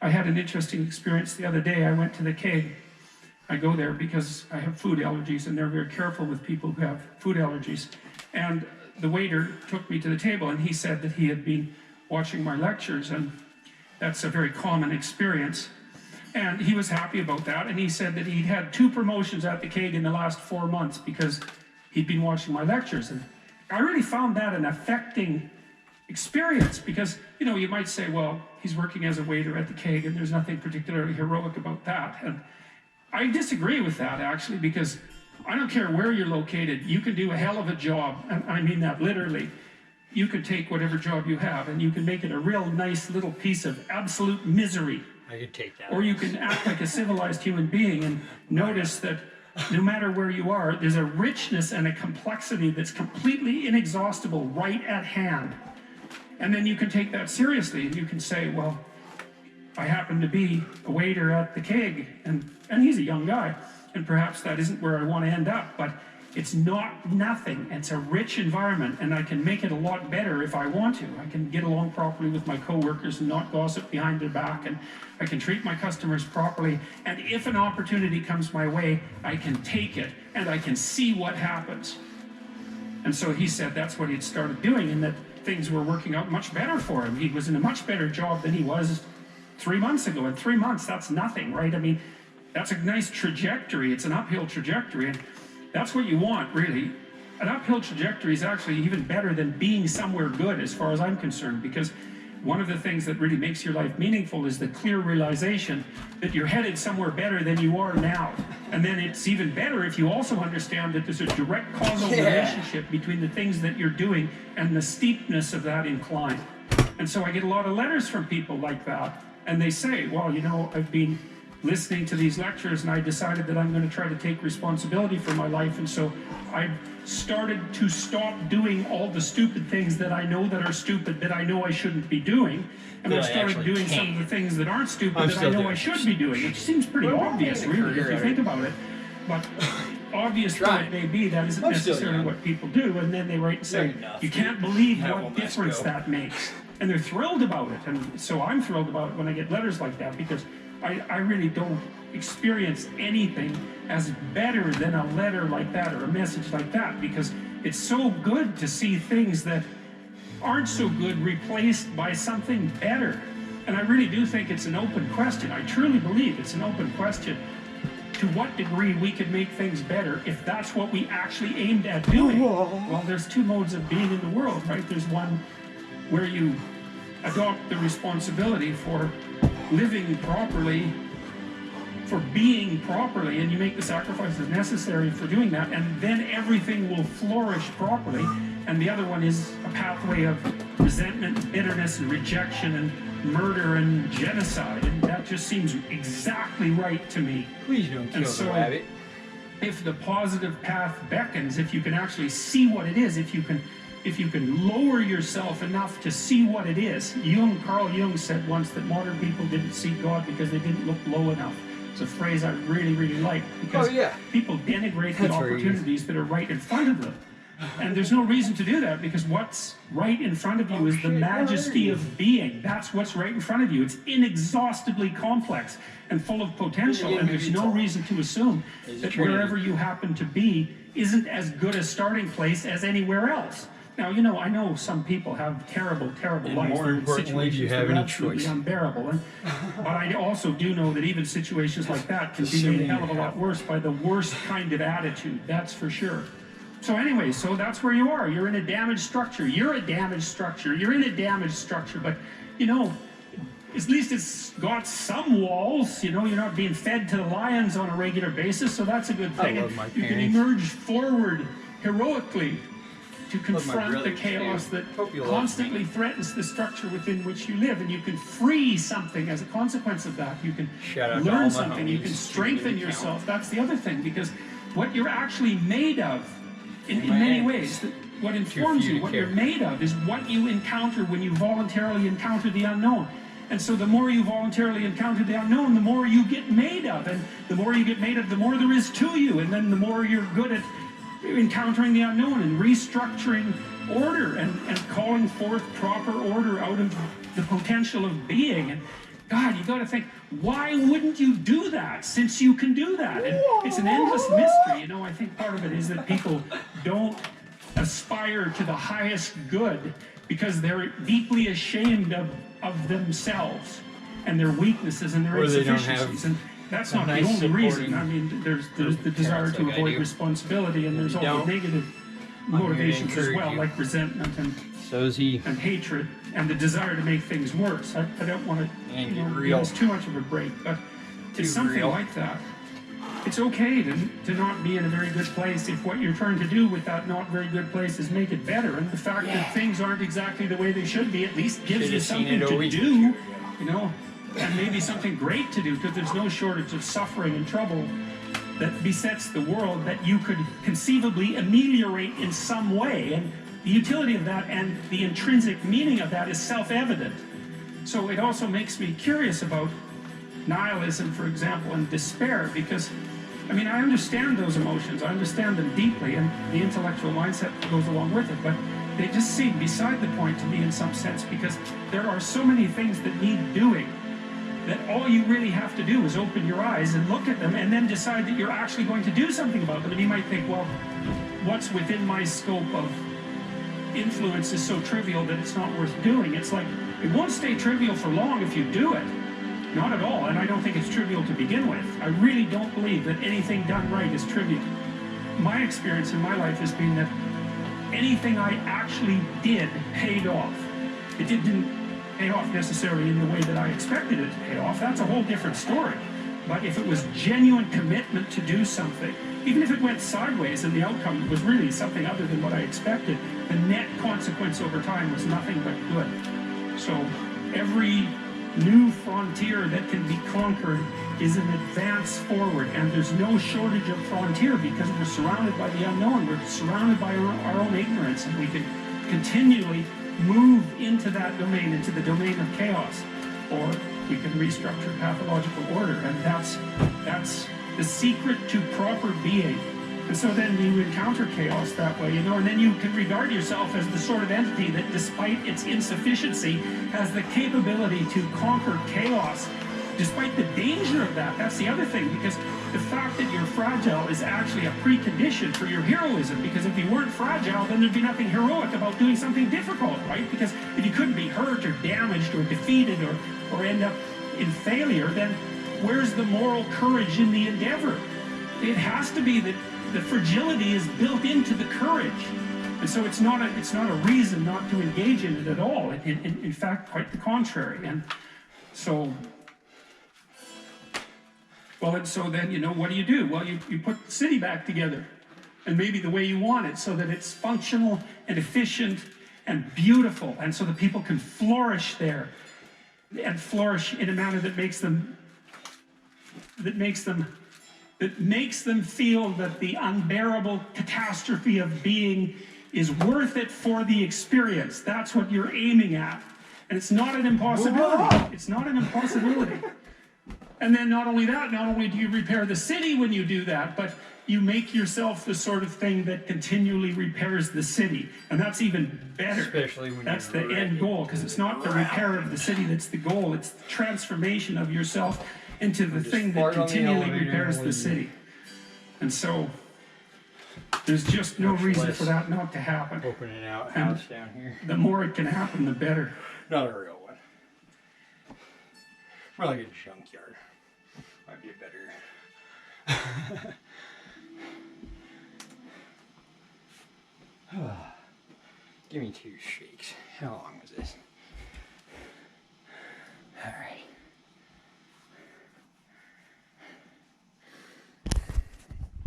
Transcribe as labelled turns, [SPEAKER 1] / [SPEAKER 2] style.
[SPEAKER 1] I had an interesting experience the other day. I went to the keg. I go there because I have food allergies, and they're very careful with people who have food allergies. And the waiter took me to the table, and he said that he had been watching my lectures, and that's a very common experience. And he was happy about that, and he said that he'd had 2 promotions at the keg in the last 4 months because he'd been watching my lectures. And I really found that an affecting experience because, you know, you might say, well, he's working as a waiter at the keg and there's nothing particularly heroic about that. And I disagree with that, actually, because I don't care where you're located, you can do a hell of a job, and I mean that literally. You can take whatever job you have and you can make it a real nice little piece of absolute misery.
[SPEAKER 2] I could take that.
[SPEAKER 1] Or you can act like a civilized human being and notice that no matter where you are, there's a richness and a complexity that's completely inexhaustible right at hand. And then you can take that seriously and you can say, well, I happen to be a waiter at the keg, and he's a young guy, and perhaps that isn't where I want to end up, but it's not nothing. It's a rich environment, and I can make it a lot better if I want to. I can get along properly with my coworkers and not gossip behind their back, and I can treat my customers properly, and if an opportunity comes my way, I can take it, and I can see what happens. And so he said that's what he'd started doing, and that things were working out much better for him. He was in a much better job than he was 3 months ago. In 3 months, that's nothing, right? I mean, that's a nice trajectory. It's an uphill trajectory, and that's what you want, really. An uphill trajectory is actually even better than being somewhere good, as far as I'm concerned, because one of the things that really makes your life meaningful is the clear realization that you're headed somewhere better than you are now. And then it's even better if you also understand that there's a direct causal relationship between the things that you're doing and the steepness of that incline. And so I get a lot of letters from people like that, and they say, well, you know, I've been listening to these lectures and I decided that I'm going to try to take responsibility for my life, and so I've started to stop doing all the stupid things that I know that are stupid, that I know I shouldn't be doing, and I've started doing some of the things that aren't stupid that I know I should be doing. It seems pretty obvious, really, if you think about it, but obvious though it may be, that isn't necessarily what people do. And then they write and say, you can't believe what difference that makes, and they're thrilled about it. And so I'm thrilled about it when I get letters like that, because I really don't experience anything as better than a letter like that or a message like that, because it's so good to see things that aren't so good replaced by something better. And I really do think it's an open question. I truly believe it's an open question to what degree we could make things better if that's what we actually aimed at doing. Well, there's 2 modes of being in the world, right? There's one where you adopt the responsibility for living properly, for being properly, and you make the sacrifices necessary for doing that, and then everything will flourish properly. And the other one is a pathway of resentment, bitterness, and rejection, and murder, and genocide, and that just seems exactly right to me.
[SPEAKER 2] Please don't kill the rabbit.
[SPEAKER 1] If the positive path beckons, if you can actually see what it is, if you can lower yourself enough to see what it is. Carl Jung said once that modern people didn't see God because they didn't look low enough. It's a phrase I really, really like, because people denigrate the opportunities that are right in front of them. And there's no reason to do that, because what's right in front of you is the majesty of being. That's what's right in front of you. It's inexhaustibly complex and full of potential, and there's no reason to assume that wherever you happen to be isn't as good a starting place as anywhere else. Now, you know, I know some people have terrible, terrible lives.
[SPEAKER 2] More importantly, do you have any choice?
[SPEAKER 1] Unbearable. But I also do know that even situations like that can be made a hell of a lot worse by the worst kind of attitude. That's for sure. So anyway, so that's where you are. You're in a damaged structure. You're a damaged structure. You're in a damaged structure. But, you know, at least it's got some walls. You know, you're not being fed to the lions on a regular basis, so that's a good thing.
[SPEAKER 2] I love my
[SPEAKER 1] you can emerge forward heroically to confront the chaos that constantly threatens the structure within which you live, and you can free something as a consequence of that. You can learn something, you can strengthen yourself. That's the other thing, because what you're actually made of, in many ways, what informs you, what you're made of, is what you encounter when you voluntarily encounter the unknown. And so the more you voluntarily encounter the unknown, the more you get made of, and the more you get made of, the more there is to you, and then the more you're good at encountering the unknown and restructuring order and calling forth proper order out of the potential of being. And God, you got to think, why wouldn't you do that since you can do that? And it's an endless mystery. You know, I think part of it is that people don't aspire to the highest good because they're deeply ashamed of themselves and their weaknesses and their insufficiencies. And that's not the only reason. I mean, there's the desire to avoid responsibility, and there's all the negative motivations as well, like resentment and hatred, and the desire to make things worse. I don't want to, you know, it's too much of a break, but it's something like that. It's okay to not be in a very good place if what you're trying to do with that not very good place is make it better. And the fact that things aren't exactly the way they should be at least gives you something to do, you know, and maybe something great to do, because there's no shortage of suffering and trouble that besets the world that you could conceivably ameliorate in some way. And the utility of that and the intrinsic meaning of that is self-evident. So it also makes me curious about nihilism, for example, and despair, because, I mean, I understand those emotions, I understand them deeply, and the intellectual mindset goes along with it, but they just seem beside the point to me in some sense, because there are so many things that need doing, that all you really have to do is open your eyes and look at them, and then decide that you're actually going to do something about them. And you might think, well, what's within my scope of influence is so trivial that it's not worth doing. It's like, it won't stay trivial for long if you do it. Not at all, and I don't think it's trivial to begin with. I really don't believe that anything done right is trivial. My experience in my life has been that anything I actually did paid off. It didn't pay off necessarily in the way that I expected it to pay off. That's a whole different story. But if it was genuine commitment to do something, even if it went sideways and the outcome was really something other than what I expected, the net consequence over time was nothing but good. So every new frontier that can be conquered is an advance forward, and there's no shortage of frontier because we're surrounded by the unknown, we're surrounded by our own ignorance, and we can continually move into that domain, into the domain of chaos, or we can restructure pathological order, and that's the secret to proper being. And so then you encounter chaos that way, you know, and then you can regard yourself as the sort of entity that, despite its insufficiency, has the capability to conquer chaos, despite the danger of that. That's the other thing, because the fact that you're fragile is actually a precondition for your heroism, because if you weren't fragile, then there'd be nothing heroic about doing something difficult, right? Because if you couldn't be hurt or damaged or defeated or end up in failure, then where's the moral courage in the endeavor? It has to be that the fragility is built into the courage, and so it's not a reason not to engage in it at all. In fact, quite the contrary. And so, well, and so then, you know, what do? Well, you put the city back together, and maybe the way you want it, so that it's functional and efficient and beautiful, and so that people can flourish there, and flourish in a manner that makes them feel that the unbearable catastrophe of being is worth it for the experience. That's what you're aiming at. And it's not an impossibility. It's not an impossibility. And then not only that, not only do you repair the city when you do that, but you make yourself the sort of thing that continually repairs the city. And that's even better. Especially when that's the end goal, because it's not the repair of the city that's the goal. It's the transformation of yourself into the thing that continually repairs the city. And so there's just no reason for that not to happen.
[SPEAKER 2] Opening out house down here.
[SPEAKER 1] The more it can happen, the better.
[SPEAKER 2] Not a real one. More like a junkyard. Might be better. Give me 2 shakes. How long was this?